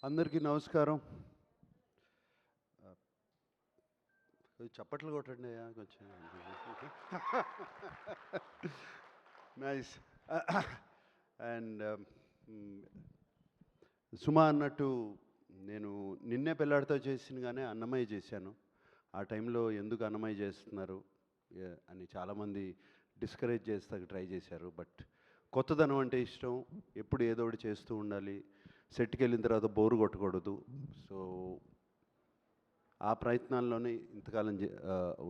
అందరికీ నమస్కారం. చప్పట్లు కొట్టండి అయ్యా కొంచెం. నైస్. అండ్ సుమా అన్నట్టు నేను నిన్నే పెళ్ళాడితో చేసిన కానీ అన్నమయ్య చేశాను. ఆ టైంలో ఎందుకు అన్నమయ్య చేస్తున్నారు అని చాలామంది డిస్కరేజ్ చేస్తానికి ట్రై చేశారు. బట్ కొత్తదనం అంటే ఇష్టం, ఎప్పుడు ఏదో ఒకటి చేస్తూ ఉండాలి, సెట్కి వెళ్ళిన తర్వాత బోరు కొట్టకూడదు. సో ఆ ప్రయత్నాల్లోనే ఇంతకాలం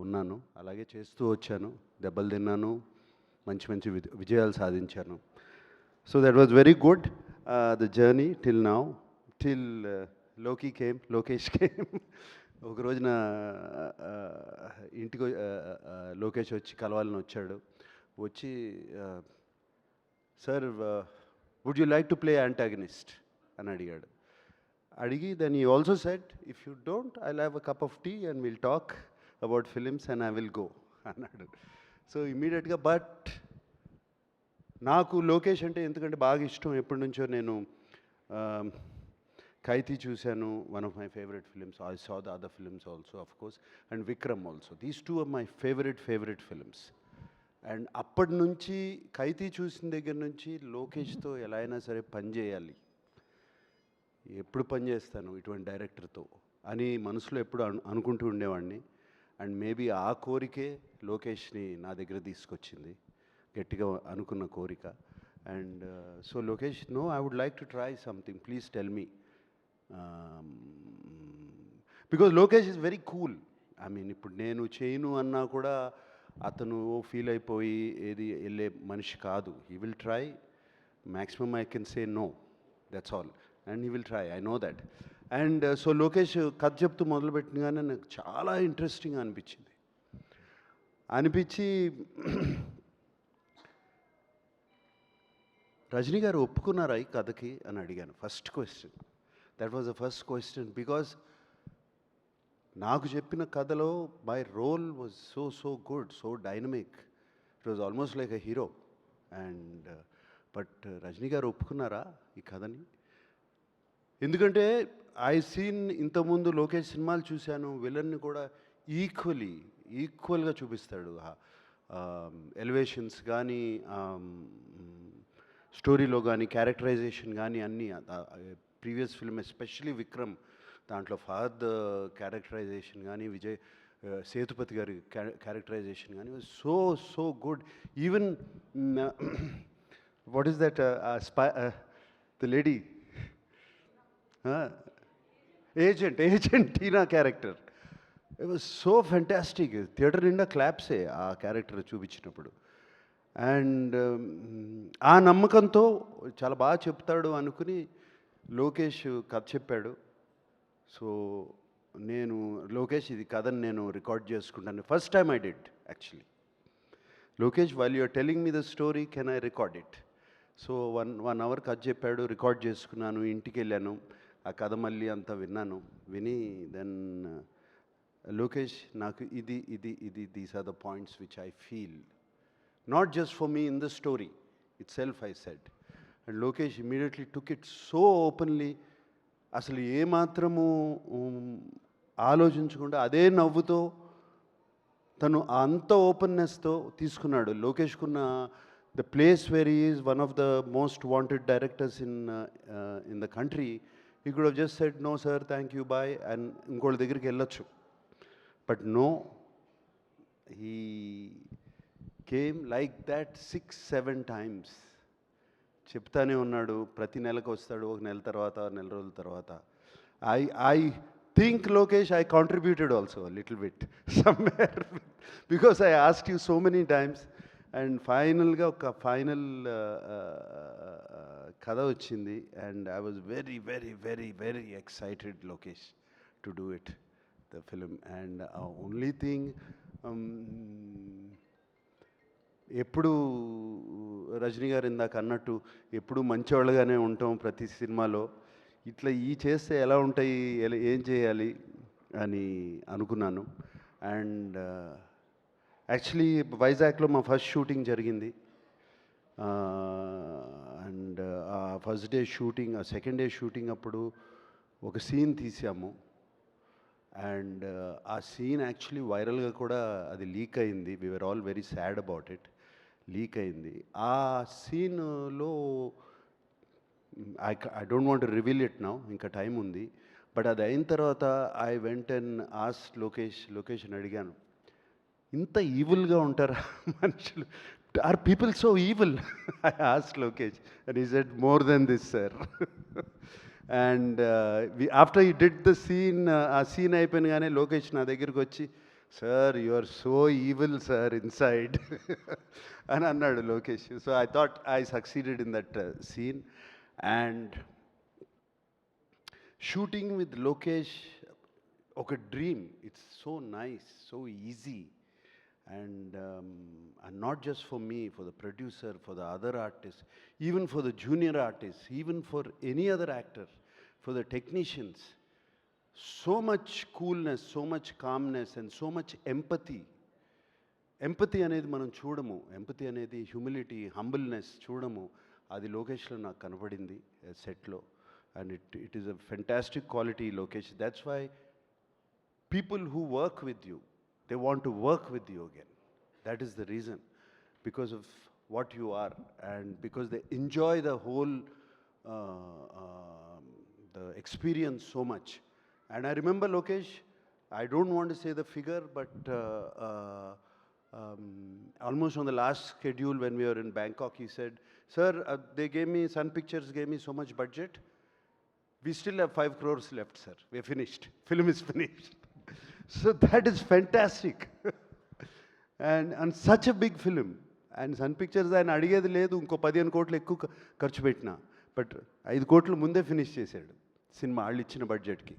ఉన్నాను, అలాగే చేస్తూ వచ్చాను, దెబ్బలు తిన్నాను, మంచి మంచి విజయాలు సాధించాను. So that was very good the journey till now, till Lokesh came. ఒక రోజున ఇంటికి లోకేష్ వచ్చి కలవాలని వచ్చాడు. వచ్చి sir would you like to play antagonist అని అడిగాడు. అడిగి then he also said if you don't I'll have a cup of tea and will talk about films and I will go అన్నాడు. సో ఇమీడియట్గా బట్ నాకు లోకేష్ అంటే ఎందుకంటే బాగా ఇష్టం, ఎప్పటి నుంచో. నేను ఖైదీ చూశాను, one of my favourite films. I saw the other films also of course, and Vikram also. These two are my favourite films. And అప్పటి నుంచి ఖైదీ చూసిన దగ్గర నుంచి లోకేష్తో ఎలా అయినా సరే పని చేయాలి, ఎప్పుడు పని చేస్తాను ఇటువంటి డైరెక్టర్తో అని మనసులో ఎప్పుడు అనుకుంటూ ఉండేవాడిని. అండ్ మేబీ ఆ కోరికే లోకేష్ని నా దగ్గర తీసుకొచ్చింది, గట్టిగా అనుకున్న కోరిక. And so Lokesh, no, I would like to try something, please tell me. Because Lokesh is very cool. I mean ఇప్పుడు నేను చేయను అన్నా కూడా అతను ఫీల్ అయిపోయి ఏది వెళ్ళే మనిషి కాదు. He will try, maximum I can say no, that's all, and he will try, I know that. And so Lokesh కథ చెప్తూ మొదలుపెట్టినగానే నాకు చాలా ఇంట్రెస్టింగ్ అనిపించి రజనీ గారు ఒప్పుకున్నారా ఈ కథకి అని అడిగాను. First question, that was the first question. Because నాకు చెప్పిన కథలో my role was so good, so dynamic, it was almost like a hero. And but Rajini గారు ఒప్పుకున్నారా ఈ కథని? ఎందుకంటే ఐ సీన్ ఇంతకుముందు లోకేష్ సినిమాలు చూశాను, విలన్ని కూడా ఈక్వల్గా చూపిస్తాడు. ఎలివేషన్స్ కానీ, స్టోరీలో కానీ, క్యారెక్టరైజేషన్ కానీ అన్నీ. ప్రీవియస్ ఫిల్మ్ ఎస్పెషలీ విక్రమ్, దాంట్లో ఫహద్ క్యారెక్టరైజేషన్ కానీ, విజయ్ సేతుపతి గారి క్యారెక్టరైజేషన్ కానీ so good. Even what is that the lady agent Tina character, it was so fantastic. Theatre నిండా క్లాప్సే ఆ క్యారెక్టర్ చూపించినప్పుడు. అండ్ ఆ నమ్మకంతో చాలా బాగా చెప్తాడు అనుకుని లోకేష్ కథ చెప్పాడు. సో నేను లోకేష్ ఇది కథని నేను రికార్డ్ చేసుకుంటాను. First time I did actually. Lokesh, while you're telling me the story, can I record it? So one hour కథ చెప్పాడు, రికార్డ్ చేసుకున్నాను, ఇంటికి వెళ్ళాను, ఆ కథ మళ్ళీ అంతా విని దెన్ లోకేష్, నాకు ఇది these are the points which I feel, not just for me in the story itself, I said. And Lokesh immediately took it so openly, అసలు ఏమాత్రము ఆలోచించకుండా అదే నవ్వుతో తను అంత ఓపెన్నెస్తో తీసుకున్నాడు. లోకేష్కున్న the place where he is one of the most wanted directors in the country. He could have just said, no sir, thank you, bye, and ఇంకోళ్ళ దగ్గరికి వెళ్ళొచ్చు. బట్ నో, he came like that 6-7 times. చెప్తానే ఉన్నాడు, ప్రతి నెలకు వస్తాడు, ఒక నెల తర్వాత, నెల రోజుల తర్వాత. I think Lokesh, I contributed also a little bit somewhere because I asked you so many times. And ఫైనల్గా ఒక ఫైనల్ కథ వచ్చింది. And I was very excited, Lokesh, to do it, the film. And only thing, ఎప్పుడు రజనీ గారు ఇందాక అన్నట్టు ఎప్పుడు మంచివాళ్ళగానే ఉంటాం ప్రతి సినిమాలో, ఇట్లా చేస్తే ఎలా ఉంటాయి, ఏం చేయాలి అని అనుకున్నాను. అండ్ యాక్చువల్లీ వైజాగ్లో మా ఫస్ట్ షూటింగ్ జరిగింది. అండ్ ఆ ఫస్ట్ డే షూటింగ్, ఆ సెకండ్ డే షూటింగ్ అప్పుడు ఒక సీన్ తీసాము. అండ్ ఆ సీన్ యాక్చువల్లీ వైరల్గా కూడా అది లీక్ అయింది. We were all very sad about it. Leak అయింది. ఆ సీన్లో I don't want reveal it now, ఇంకా టైం ఉంది. బట్ అది అయిన తర్వాత ఐ వెంట్ అండ్ లొకేషన్ అడిగాను, ఇంత ఈవిల్గా ఉంటారా మనుషులు? Are people so evil? I asked Lokesh and he said more than this sir. And after he did the scene, ఆ సీన్ అయిపోయినగానే లోకేష్ నా దగ్గరికి వచ్చి, sir you are so evil sir inside అని అన్నాడు Lokesh. So I thought I succeeded in that scene. And shooting with Lokesh ఒక dream. It's so nice, so easy. And not just for me, for the producer, for the other artists, even for the junior artists, even for any other actor, for the technicians. So much coolness, so much calmness, and so much empathy. Empathy అనేది మనం చూడము, empathy అనేది humility, humbleness చూడము. అది లోకేష్లో నాకు కనపడింది సెట్లో. And it is a fantastic quality Lokesh. That's why people who work with you, they want to work with you again. That is the reason, because of what you are, and because they enjoy the whole the experience so much. And I remember Lokesh, I don't want to say the figure, but almost on the last schedule when we were in Bangkok, he said, sir, they gave me, Sun Pictures gave me so much budget, we still have 5 crores left, sir. We're finished. Film is finished. So that is fantastic. And such a big film. And Sun Pictures ఆయన అడిగేది లేదు, ఇంకో 15 కోట్లు ఎక్కువ ఖర్చు పెట్టినా, but 5 కోట్లు ముందే ఫినిష్ చేశాడు సినిమా వాళ్ళు ఇచ్చిన బడ్జెట్కి.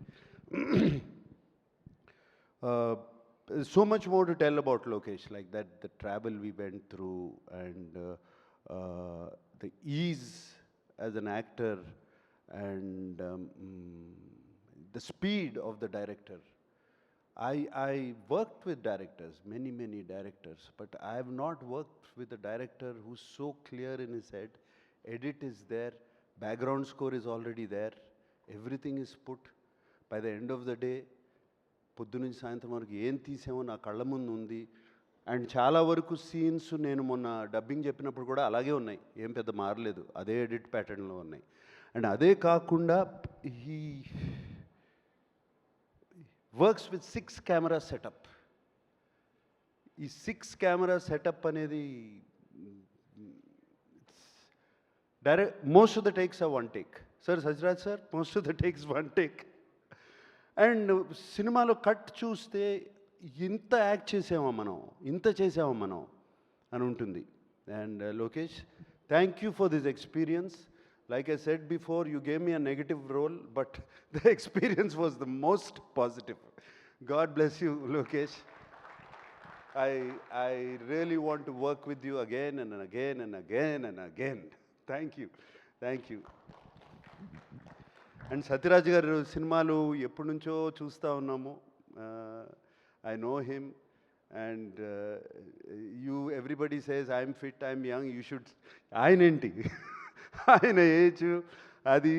So much more to tell about Lokesh, like that, the travel we went through, and the ease as an actor, and the speed of the director. I worked with directors, many directors, but I have not worked with a director who's so clear in his head. Edit is there, background score is already there, everything is put. By the end of the day, పొద్దు నుంచి సాయంత్రం వరకు ఏం తీసామో నా కళ్ళ ముందు ఉంది. And చాలా వరకు సీన్స్ నేను మొన్న డబ్బింగ్ చెప్పినప్పుడు కూడా అలాగే ఉన్నాయి, ఏం పెద్ద మారలేదు, అదే ఎడిట్ ప్యాటర్న్లో ఉన్నాయి. అండ్ అదే కాకుండా ఈ వర్క్స్ విత్ 6 కెమెరా సెటప్. ఈ 6 కెమెరా సెటప్ అనేది direct, most of the takes are 1 take. Sir Sajraj sir, most of the takes 1 take. And సినిమాలో కట్ చూస్తే ఇంత యాక్ట్ చేసామా మనం, ఇంత చేసామా మనం అని ఉంటుంది. And Lokesh, thank you for this experience. Like I said before, you gave me a negative role, but the experience was the most positive. God bless you, Lokesh. I really want to work with you again and again and again and again. Thank you. Thank you. And Sathyaraj గారు సినిమాలు ఎప్పటి నుంచో చూస్తూ ఉన్నాము. I know him. And everybody says I'm fit, I'm young, you should. ఆయన ఏంటి, ఆయన age అది,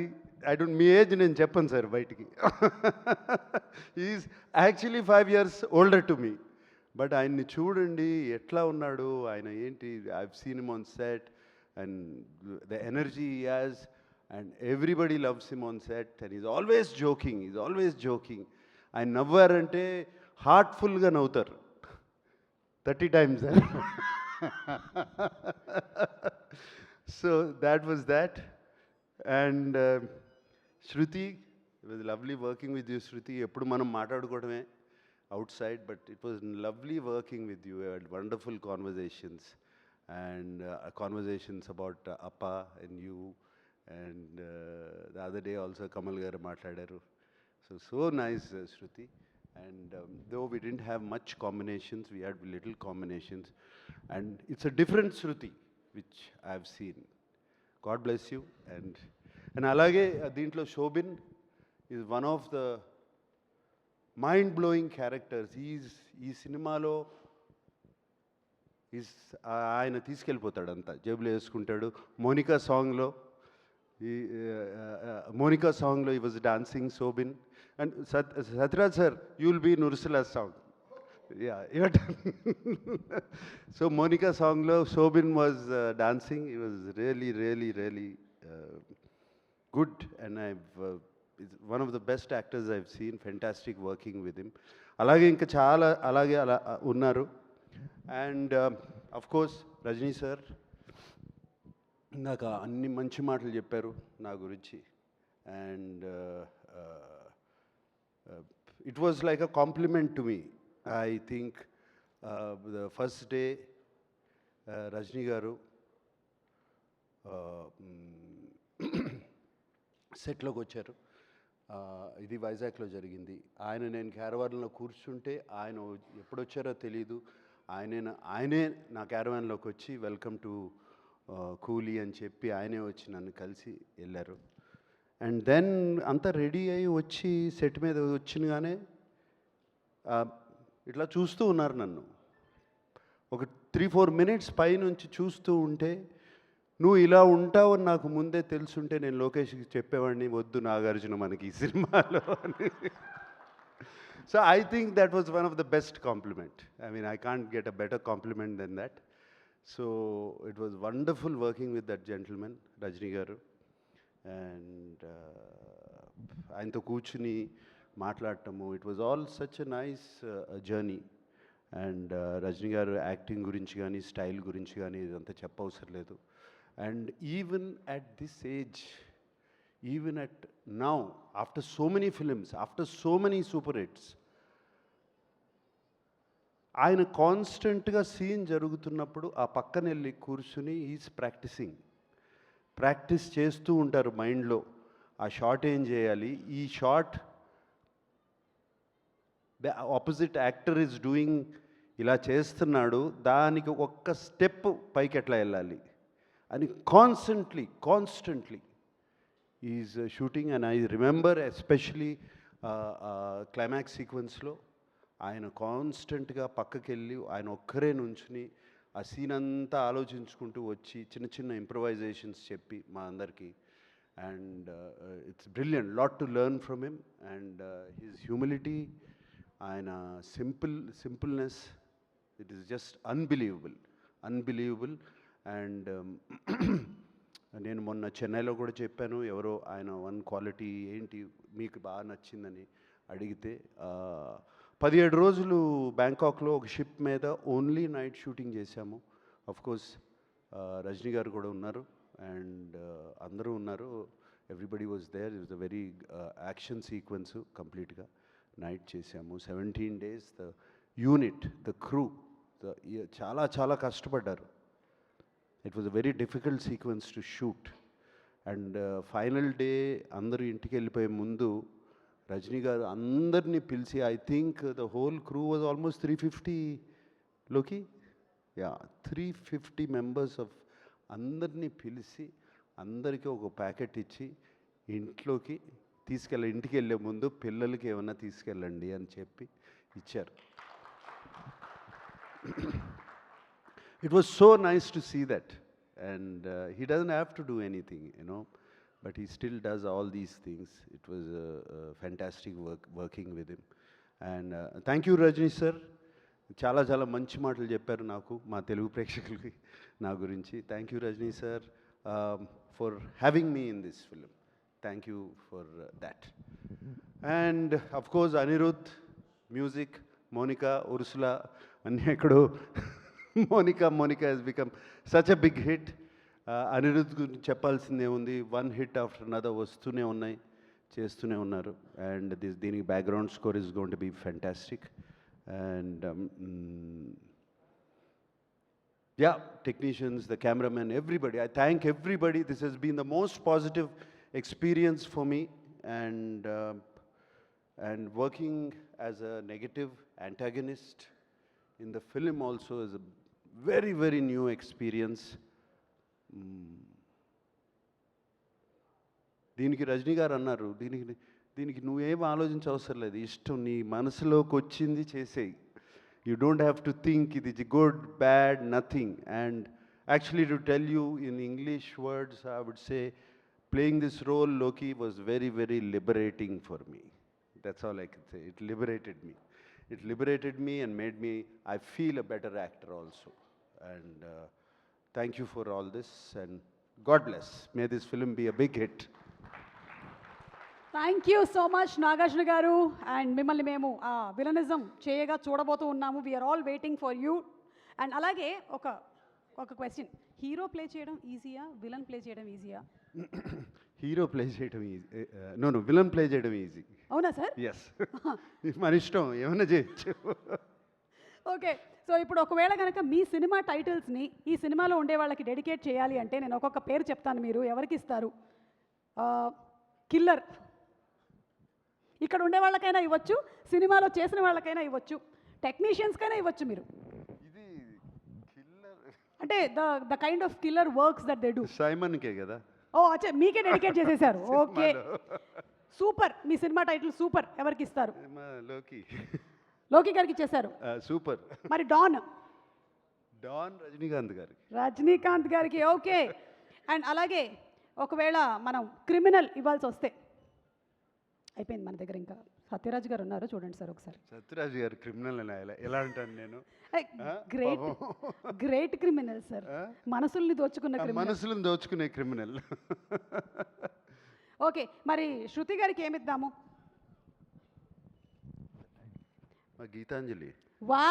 ఐ డోంట్, మీ ఏజ్ నేను చెప్పను సార్ బయటికి. Is actually 5 years older to me. But ఆయన్ని చూడండి ఎట్లా ఉన్నాడు, ఆయన ఏంటి. I have seen him on set and the energy he has, and everybody loves him on set, and is always joking. ఆయన నవ్వారంటే హార్ట్ఫుల్గా నవ్వుతారు 30 times. So that was that. And Shruti, it was lovely working with you, Shruti. Eppudu manam maatadukodame outside, but it was lovely working with you. We had wonderful conversations, and conversations about Appa and you, and the other day also Kamal garu maatadaru. So nice, Shruti. And though we didn't have much combinations, we had little combinations, and it's a different Shruti which I have seen. God bless you. And alage deentlo Shobin is one of the mind blowing characters. Ee సినిమాలో ఆయన తీసుకెళ్ళిపోతాడు, అంతా జేబులో వేసుకుంటాడు. మోనికా సాంగ్లో Monica song he was dancing, Sobin. And Satraj sir, you will be in Ursula's song. Yeah, your turn. So Monica song Sobin was dancing. He was really, really, really good, and is one of the best actors I've seen. Fantastic working with him. అలాగే ఇంకా చాలా అలాగే అలా ఉన్నారు. And of course Rajini sir ఇందాక అన్ని మంచి మాటలు చెప్పారు నా గురించి. And it was like a compliment to me. I think the first day Rajini గారు సెట్లోకి వచ్చారు. ఇది వైజాగ్లో జరిగింది. నేను క్యారవాన్లో కూర్చుంటే ఆయన ఎప్పుడొచ్చారో తెలీదు. ఆయనే నా క్యారవాన్లోకి వచ్చి వెల్కమ్ టు కూలీ అని చెప్పి ఆయనే వచ్చి నన్ను కలిసి వెళ్ళారు. అండ్ దెన్ అంతా రెడీ అయ్యి వచ్చి సెట్ మీద వచ్చినగానే ఇట్లా చూస్తూ ఉన్నారు నన్ను. ఒక 3-4 మినిట్స్ పైనుంచి చూస్తూ ఉంటే, నువ్వు ఇలా ఉంటావని నాకు ముందే తెలుసుంటే నేను లోకేష్కి చెప్పేవాడిని, వద్దు నాగార్జున మనకి ఈ సినిమాలో అని. So I think that was one of the best compliment. I mean I can't get a better compliment than that. So it was wonderful working with that gentlemen Rajini garu. And ఆయనతో కూర్చుని మాట్లాడటము, it was all such a nice journey. And Rajini garu acting గురించి కానీ style గురించి కానీ ఇదంతా చెప్పవసరం లేదు. And even at this age, even at now, after so many films, after so many super hits, ఆయన కాన్స్టెంట్గా సీన్ జరుగుతున్నప్పుడు ఆ పక్కన వెళ్ళి కూర్చుని ఈజ్ ప్రాక్టీస్ చేస్తూ ఉంటారు మైండ్లో. ఆ షాట్ ఏం చేయాలి, ఈ shot opposite actor is doing, ఇలా చేస్తున్నాడు, దానికి ఒక్క స్టెప్ పైకి ఎట్లా వెళ్ళాలి అని constantly is shooting. And I remember especially climax సీక్వెన్స్లో ఆయన కాన్స్టెంట్గా పక్కకి వెళ్ళి ఆయన ఒక్కరే నుంచుని ఆ సీన్ అంతా ఆలోచించుకుంటూ వచ్చి చిన్న చిన్న ఇంప్రవైజేషన్స్ చెప్పి మా అందరికీ. And it's brilliant, lot to learn from him. And his humility, ఆయన సింపుల్నెస్, it is just unbelievable. And నేను మొన్న చెన్నైలో కూడా చెప్పాను, ఎవరో ఆయన వన్ క్వాలిటీ ఏంటి మీకు బాగా నచ్చిందని అడిగితే, 17 రోజులు బ్యాంకాక్లో ఒక షిప్ మీద ఓన్లీ నైట్ షూటింగ్ చేశాము. అఫ్కోర్స్ రజనీ గారు కూడా ఉన్నారు అండ్ అందరూ ఉన్నారు. Everybody was there. It was a very action sequence. కంప్లీట్గా నైట్ చేశాము. 17 days. The unit, the crew చాలా కష్టపడ్డారు. It was a very difficult sequence to shoot. And final day అందరూ ఇంటికి వెళ్ళిపోయే ముందు రజనీ గారు అందరినీ పిలిచి, I think the whole crew was almost 350 350 members of అందరినీ పిలిచి అందరికీ ఒక ప్యాకెట్ ఇచ్చి ఇంట్లోకి ఇంటికి వెళ్ళే ముందు పిల్లలకి ఏమన్నా తీసుకెళ్ళండి అని చెప్పి ఇచ్చారు. It was so nice to see that. And he doesn't have to do anything, but he still does all these things. It was fantastic working with him. And thank you, Rajni sir. చాలా మంచి మాటలు చెప్పారు నాకు, మా తెలుగు ప్రేక్షకులకి నా గురించి. Thank you Rajini sir for having me in this film. Thank you for that. And of course Anirudh, music, Monica, Ursula అన్నీ ఎక్కడో. Monika has become such a big hit. Anirudh గురించి చెప్పాల్సిందే ఉంది. వన్ హిట్ ఆఫ్టర్ అనదర్ వస్తూనే ఉన్నాయి, చేస్తూనే ఉన్నారు. అండ్ దీనికి background score is going to be fantastic. And technicians, the cameraman, everybody. I thank everybody. This has been the most positive experience for me. And working as a negative antagonist in the film also is a very, very new experience. దీనికి రజనీ గారు అన్నారు, దీనికి నువ్వేం ఆలోచించవసరం లేదు, ఇష్టం నీ మనసులోకి వచ్చింది చేసేయి. You don't have to think ఇది good bad nothing. And actually to tell you in English words I would say playing this role, Loki, was very, very liberating for me. That's all I can say. It liberated me. It liberated me and made me, I feel a better actor also. And thank you for all this, and God bless. May this film be a big hit. Thank you so much Nagarjuna గారు. అండ్ మిమ్మల్ని మేము ఆ villainism చేయగా చూడబోతూ ఉన్నాము. We're all waiting for you. And అలాగే ఒక క్వశ్చన్, హీరో ప్లే చేయడం ఈజీయా, విలన్ ప్లే చేయడం ఈజీయా? హీరో ప్లే చేయడం ఈజీ, నో విలన్ ప్లే చేయడం ఈజీ. అవునా సార్? ఎస్. మన ఇష్టం, ఏమైనా చేయొచ్చు. ఓకే, సో ఇప్పుడు ఒకవేళ కనుక మీ సినిమా టైటిల్స్ని ఈ సినిమాలో ఉండే వాళ్ళకి డెడికేట్ చేయాలి అంటే నేను ఒక్కొక్క పేరు చెప్తాను, మీరు ఎవరికి ఇస్తారు? కిల్లర్, ఇక్కడ ఉండే వాళ్ళకైనా ఇవ్వచ్చు, సినిమాలో చేసిన వాళ్ళకైనా ఇవ్వచ్చు, టెక్నీషియన్స్కైనా ఇవ్వచ్చు. మీరు ఇది కిల్లర్ అంటే the kind of killer works that they do. సైమన్కే కదా? ఓ అచ్చా, మీకే డెడికేట్ చేసేసారు. Okay, super. మీ సినిమా టైటిల్ సూపర్. ఎవరికి ఇస్తారు? లోకి. లోకి గారికి ఇచ్చేశారు. సూపర్. మరి డాన్ రజనీకాంత్ గారికి. రజనీకాంత్ గారికి. ఓకే. అండ్ అలాగే ఒకవేళ మనం క్రిమినల్ ఇవ్వాల్సి వస్తే, అయిపోయింది మన దగ్గర, ఇంకా సత్యరాజ్ గారు ఉన్నారు, చూడండి సార్ ఒకసారి. సత్యరాజ్ గారు క్రిమినల్ అని ఎలా అంటాను నేను? గ్రేట్ క్రిమినల్ సార్, మనసుల్ని దోచుకున్న క్రిమినల్. మనసులను దోచుకునే క్రిమినల్. ఓకే, మరి శృతి గారికి ఏమిద్దాము? గీతాంజలి. వా,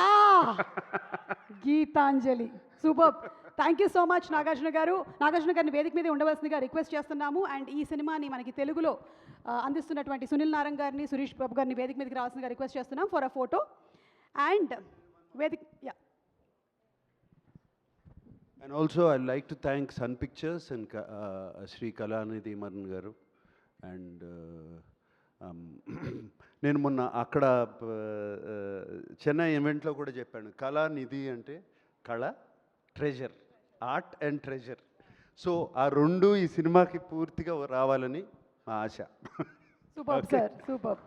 Geetanjali, super. Thank you so much Nagarjuna గారు. నాగార్జున గారిని వేదిక మీద ఉండవలసిందిగా రిక్వెస్ట్ చేస్తున్నాము. అండ్ ఈ సినిమాని మనకి తెలుగులో అందిస్తున్నటువంటి సునీల్ నారంగ్ గారిని, సురేష్ బాబు గారిని వేదిక మీదకి రావాల్సిందిగా రిక్వెస్ట్ చేస్తున్నాం ఫర్ అ ఫోటో. అండ్ వేదిక And also I'd like to thank Sun Pictures and Sri Kalanidhi Maran garu. And నేను మొన్న అక్కడ చెన్నై ఈవెంట్లో కూడా చెప్పాను, కళానిధి అంటే కళ, treasure, art and treasure. So ఆ రెండు ఈ సినిమాకి పూర్తిగా రావాలని మా ఆశ. Super sir, super.